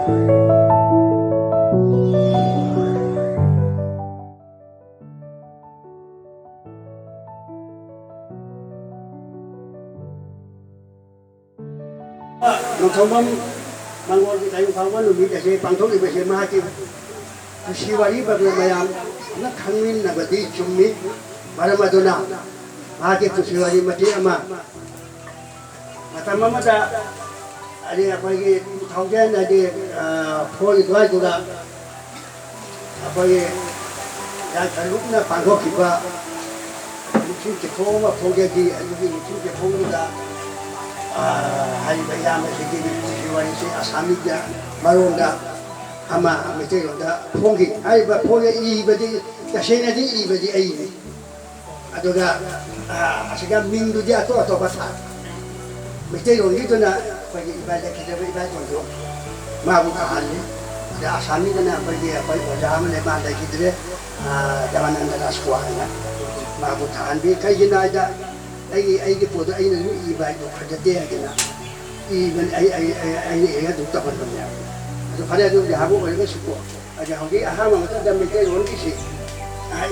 Nongthomam mangol ki tayo phawal lumi ase pangthok ibe se ma ki siwari bagla mayam na khangmin na badi chummi baramaduna ma ki siwari mati ama matama mata ari apai ki thaujan adi phoi dwai dura apai ya thalukna pangthok ki ba mukhim ki thoma phoge ki adi mukhim ki phongda hari bayam segi siwari se asamida maronda ama mete ronda phongi ai ba phonge I badi kasena di I badi ai ni adoga asiga mindu dia to basa mete rongi to na pagi ibada kita ibada to ma bu ka hali da asamida na pagi apa jam le ma da kidre jaman anda skwa na ma bu than bi kai gina da ai cái phụ đó ai là những bài đọc phải để cái nào bên ai là đọc tập văn bản rồi phải là đọc để học cái cái sự à giờ học cái mà người ta đam mê cái luôn cái gì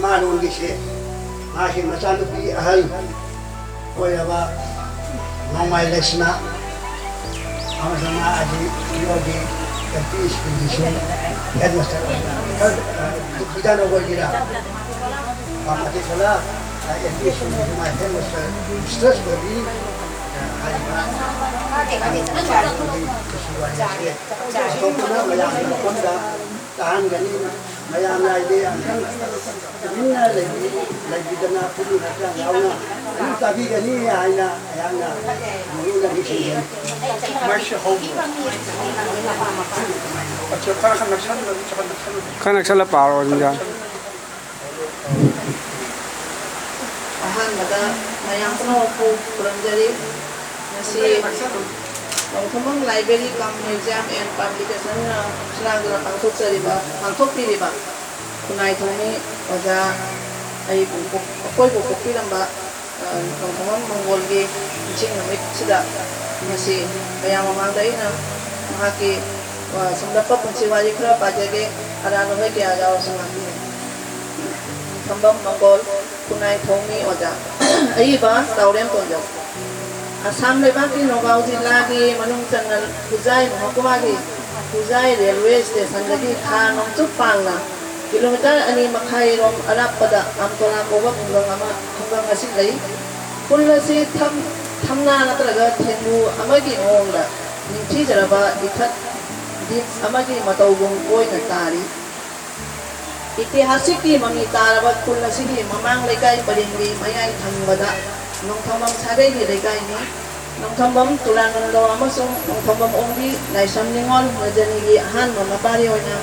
mà luôn cái gì mà khi mà sang cái coi là ba mong mai là sna ama sama aji yogi cái expedition cái mà sao kita nó gọi gì đó mà cái sao education my famous stress bagi tahan gani mayam lai de minna lagi dana pulu hata yauna tapi gani aina ayana mulu lagi sini masya Allah अच्छा खाना चला पारो जिंदा ahanbada mayam kono ko puranjari nasi Nongthomam library cum museum and publication srangla pangthok piriba kunai thomi oja ai koi ko pilamba Nongthomam mongol ge jing namik sida nasi mayam mamangdai na mahaki sumdapa punchiwari khra pajage arano he ke ajao samaki Nongthomam mongol kunai thomi oja aiba taurem tonjo Assam lebaki Nogao jilla ki manung channel Pujai Mahakuma ki Pujai railway station lagi khanong chupangna kilometer ani makhai rom arap pada amtola koba kungang ama kungang asik lai kulla si thamna natraga thengu amagi ongda ninthi jaraba dithat dit amagi matawgung koi na tari इतिहासिक की mummy तारबत कुल्ला सिगी ममांग लेकाई परिंगी मयाई थंगबदा नोंथमबम सागे की लेकाई नि नोंथमबम तुलानंदो अमसुंग नोंथमबम ओंगी लाइसम निंगोल मजनी की हान मपारी होना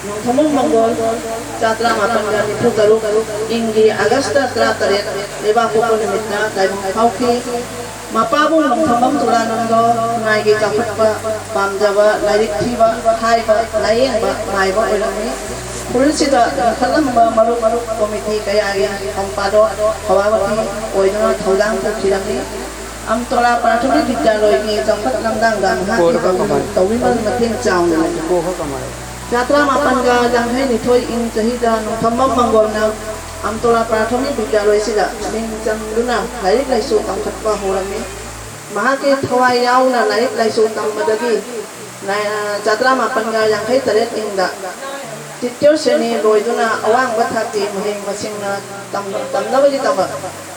नोंथमबम Mongol Chatra मापन का निफु करू इंगी अगस्त 13 लेबा पोको निमित्ता ताइबंग फाउकी मापाबु नोंथमबम तुलानंदो नाइगी चाफटबा पामजाबा लाइरिक थीबा हाइबा लाइयंबा माइबा ओइरमी पुलिसida khalamba maru komiti kaya agi ampado hawawati oidona thodang thirami amtola prathamic vidyaloy ni jampat lamdang gam ha tawimal mathing chauna yatra mapan ga janghai ni thoi in chahida nongthambam mangol na amtola prathamic vidyaloy sida ming chamluna laik laisu tamkhatpa horami mahake thawai yauna laik laisu tammadagi na yatra mapan ga janghai taret ingda Titiyo seni loiduna awang bathati mahing masingna tamnabagi taba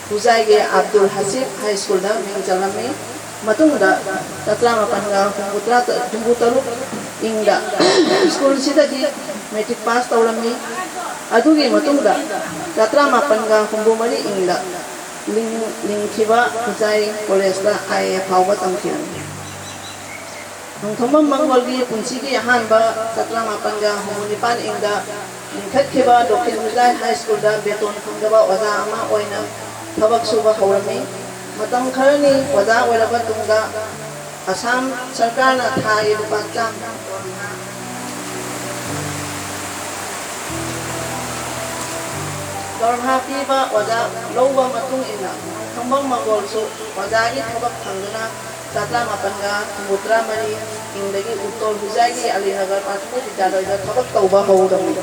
Pujai ge Abdul Hasib High School da ming jalami matungda tatra mapanga kumputra jumbutaruk ingda school sida di metric pass tawlami adugi matungda tatra mapanga kumbumari ingda ling thiba Pujai College da ai phawba tamkian Nongthomam mangol gi punsi gi ahanba tatra mapanga humunipan ingda khatkhiba Dr. Mujai High School da beton khungdaba oja ama oina thabak suba hawrami matam kharani oja oiraba tungda Assam sarkar na thai rupa cham dorha piba oja lowa matung ina Nongthomam mangol su oja gi thabak thangduna Tatra mapanga mutra mari ingdagi Dr. Huzai Alinagar Prathamic Vidyaloida thabak tauba howdami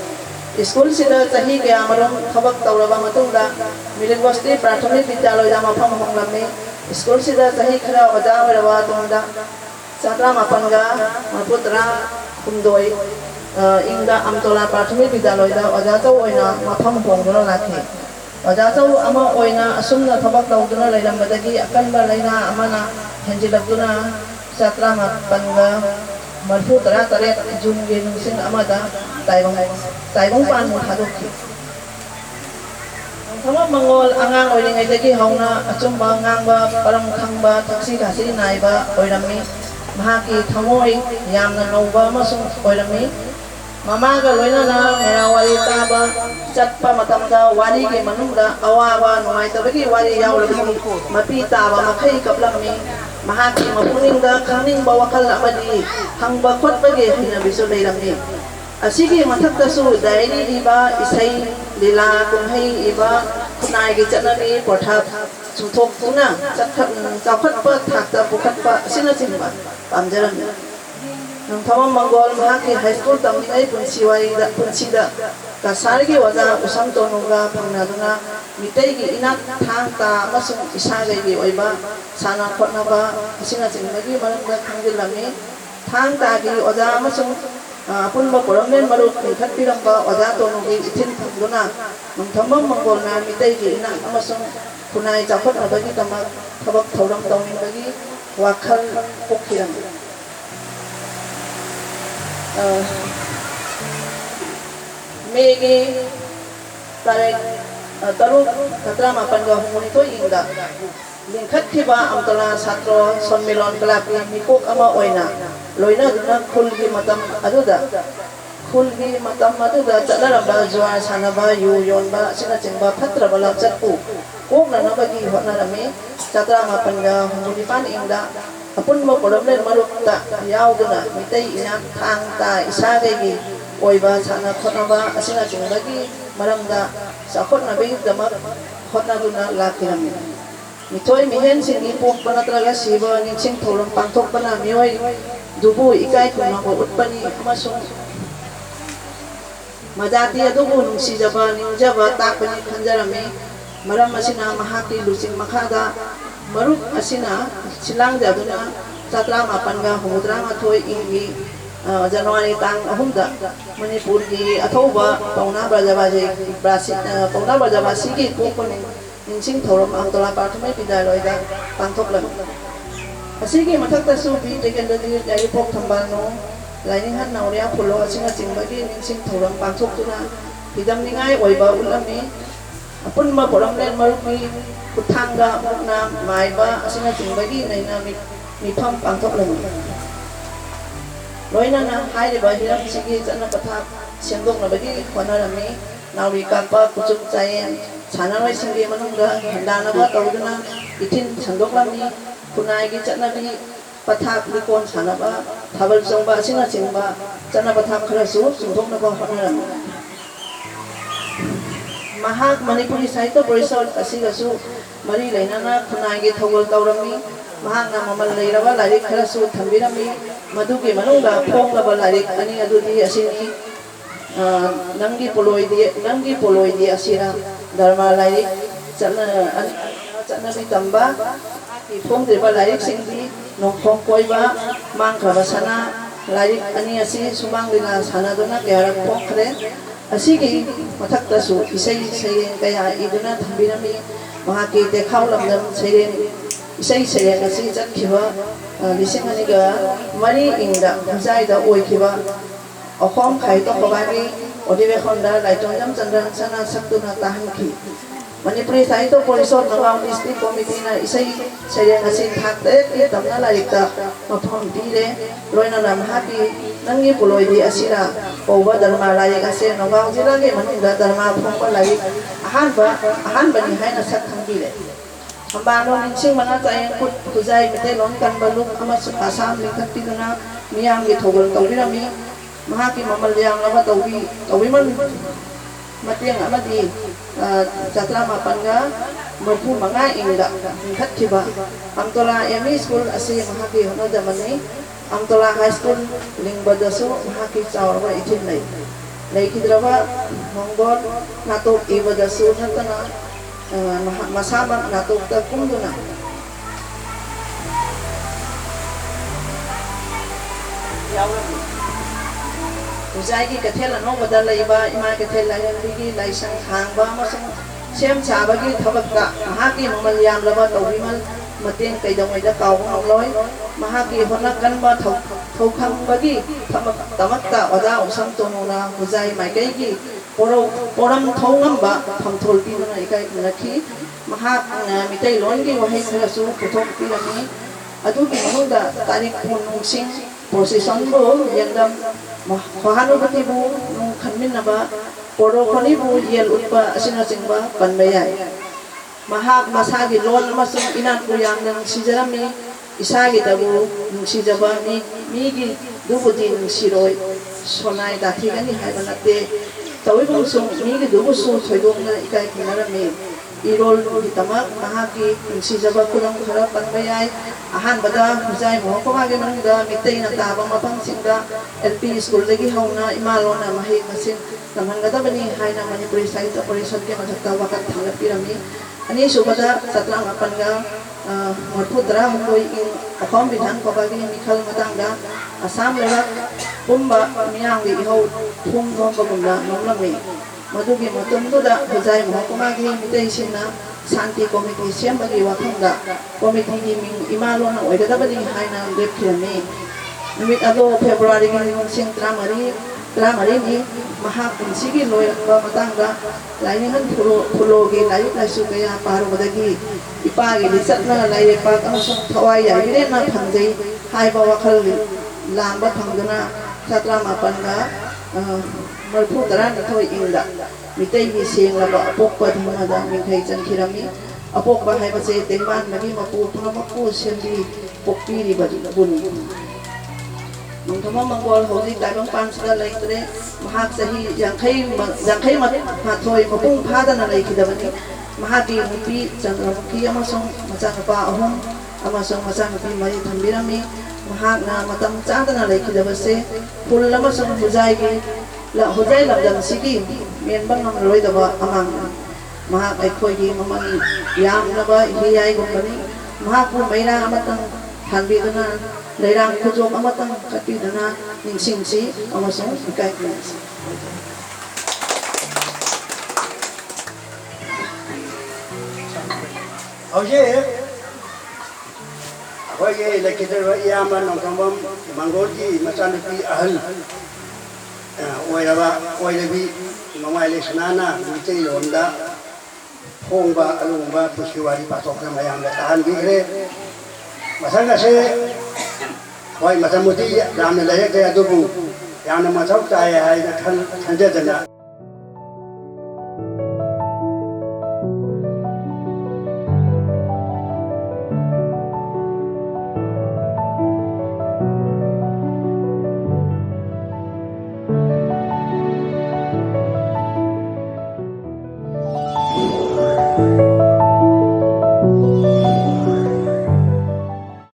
school sida chahi kaya marom thabak tauraba matungda University Prathamic Vidyaloida mafam honglami school sida chahi khara oja oiraba tungda chatra mapanga maputra kumdoi ingda amtola Prathamic Vidyaloida oja chau oina mafam hongduna lakhi oja chau ama oina asumna thabak tauduna leirambadagi akanba leina amana henjilakduna chatra mapanga marfu tara tare June ge nungsing amada taibong pan mo thadokhi thama mangol angang oiringai dagi hauna achumba ngangba param khangba taksi khasi naiba oirami mahaki thamoi yamna nouba amasung oirami mamaga loinana wari taba chatpa matamda wari ge manungda awaba numaitabagi wari yaulagi mapi taba makhai kaplami mahaki mapuningda khangning bawakal amadi hangba khotbage hinabisu leirami asigi mathaktasu dairi iba isai lila kumhai iba kunai ge chanami pothap chungthokuna chakhatpa thakta pukhatpa asina chimba pamjarami nang thama mangol mahaki high school tamningai punsida kasargi waja usam tonuga phangnaduna mitai gi inak thang ta amasung isagai gi oiba sana khotnaba asina chingagi maramda khangjilami thang ta gi oja amasung apunba poramlen maru khatpiramba oja tonugi ithin thangduna nang thama mangol na mitai gi inak amasung kunai chakhotnabagi tamak thabak thauram tawningbagi wakhal pokhiram Megi tarik taruk katra mapan ga humuni to ingda lingkhat thiba amtala satro sonmilon kalapi mikok ama oina loina duna khulgi matam aduda chalaraba jwa sanaba yu yonba sina chingba phatra bala chatpu kokna nabagi honarami chatra mapan ga humuni pan ingda apun mo problem marukta yauduna mitai ina thang ta isagegi oiba sana khotnaba asina chungbagi maramda sakhotna be damak khotnaduna lakirami mitoi mihen singi pok panatraga siba ningsing thoram pangthok pana mioi dubu ikai kunma ko utpani amasung madati adubu nungsijaba ningjaba takpani khanjarami maram asina mahaki lusing makhada maruk asina silang jaduna chatra mapan ga humudra mathoi ingi January tang ahumda Manipur gi athoba pauna brajabasi gi pokone ningsing thoram amtola Prathamic Vidyaloida pangthoklam asigi mathakta su bi secondary dai pok thambano laining han nauria phulo asina chingbagi ningsing thoram pangthokuna hidam ningai oiba ulami apunma poramlen marupi kuthangga mukna maiba asina chingbagi naina mifam pangthoklam loinana hairiba hiram sigi chana patha sendoknabagi khonarami nauri kakpa kuchuk chayen chananoi singi manungda handanaba tawduna ithin sandoklami kunai gi chanabi patha likon chanaba thabal chongba asina chingba chana patha kharasu sungthoknaba khonarami mahak Manipuri Sahitya Parishad asigasu mari lainana khunai gi thawal tawrami mahakna mamal leiraba larik kharasu thambirami madugi manungda phonglaba larik ani adudi asini nangi poloidi asira dharma larik chanabi tamba phongdriba larik singdi nongkhong koiba mangkhaba sana larik ani asi sumanglina sanaduna kyarak phongkhre asigi mathaktasu isai sayeng kaya iduna thambirami mahaki dekhau lamdam sayeng isai sayeng asi chatkhiba lising aniga mari ingda jaida oikhiba akhom khai to khobagi odibekhonda laitongjam chandran sana saktuna tahanki Manipuri Sahitya Parishad Nagaon District Committee na isai sayeng asi thakte ki tamna larikta mafam dire loina namhaki nangi puloidi asira pauba dharma larik ase Nagaon jila ge maningda dharma phongpa larik ahanba ni haina sak thangile ambano ningsing mana tayeng kut pujai mite lon kan baluk amasuk asam lingkat piduna miyang gi thogol tawbirami mahaki mamal yang laba tawbi man matiang amadi chatra mapan ga marfu manga ingda khathiba amtola ME school ase mahaki hono jamani Amtola High School lingbadasu mahaki chawarba itin lay kidraba Mongol natok ibadasu natana masabak natok ta kumduna Uzagi kathela no badala iba ima kathela yambigi laisang hangba amasung sem chabagi thabakka mahaki mamal yamlaba tawbimal mateng kaidawai da kawng loi mahaki hona kanba thaukhang bagi tamakta oda usam tonona huzai maikai gi poram thongamba phamthol pi na ikai nakhi mahak mitai lon gi wahai kharasu puthok pi rami adu ki manuda tarik phun sing procession bo yandam mahanubati bu nung khanmin naba poro khoni bu yel utpa asina singba panbayai mahak masagi lon amasung inan ku yang nang sijarami isagi tabu sijaba mi gi dubudi siroi sonai dathi gani haibanate tawibung sung mi gi dubu su thoidong na ikai kinarami irol ditamak mahaki sijaba kulang khara panbayai ahan bada huzai mo ko mage manungda mitei na tabang mapang singda LP school lagi hauna imalona mahi masin namangada bani haina manipuri sahitya parishad ke majakta wakat thangat pirami ani subada satlang apanga marputra hoi in akom bidhan ko bagi mikhal matangda asam lewat pumba miang di ho thum no bagunda nomlami madugi matumduda huzai mo ko mage mitei sinna Santi Komite siam bagi wakanda komite ni imalona oigada bani haina lepkirami numit ado February ni sing tramari ni mahak sigi loy ba matangga lain han pulo ge layu lasu kaya paru badagi ipagi disatna lai pa kang song thawai ya ire na thangjai hai ba wakhal lamba thangdana satra mapanga marphu tara ni thoi ingda mitai gi seng laba apokpa thumada minthai chankhirami apokpa haibase tengban magi mapu thamapu sembi pokpi ri bun nongthama mangol hoji taibang pansda laiktre mahak sahi jangkhai mat hathoi mapung phadana laikidabani mahaki mupi chandramukhi amasong machanapa ahum amasong machanupi mari thambirami mahak na matam chadana laikidabase phul amasong hujai gi la hujai lamdam sigi menbang nam roi daba amang mahak aikhoi gi mamang yam naba hiyai gumbani mahak pu maira amatang thanbi dana leirang khujok amatang kati dana ningsingsi amasong ikai klasi Oje akhoi lakidar yama nongthambam mangolji machanupi ahal oirabi mamai lesnana mitei lomda khongba alungba pusiwari patokna mayam da tahan bigre masanga se hoi masamuti ramna layak ya dubu yang na mathau tai hai na khan jadana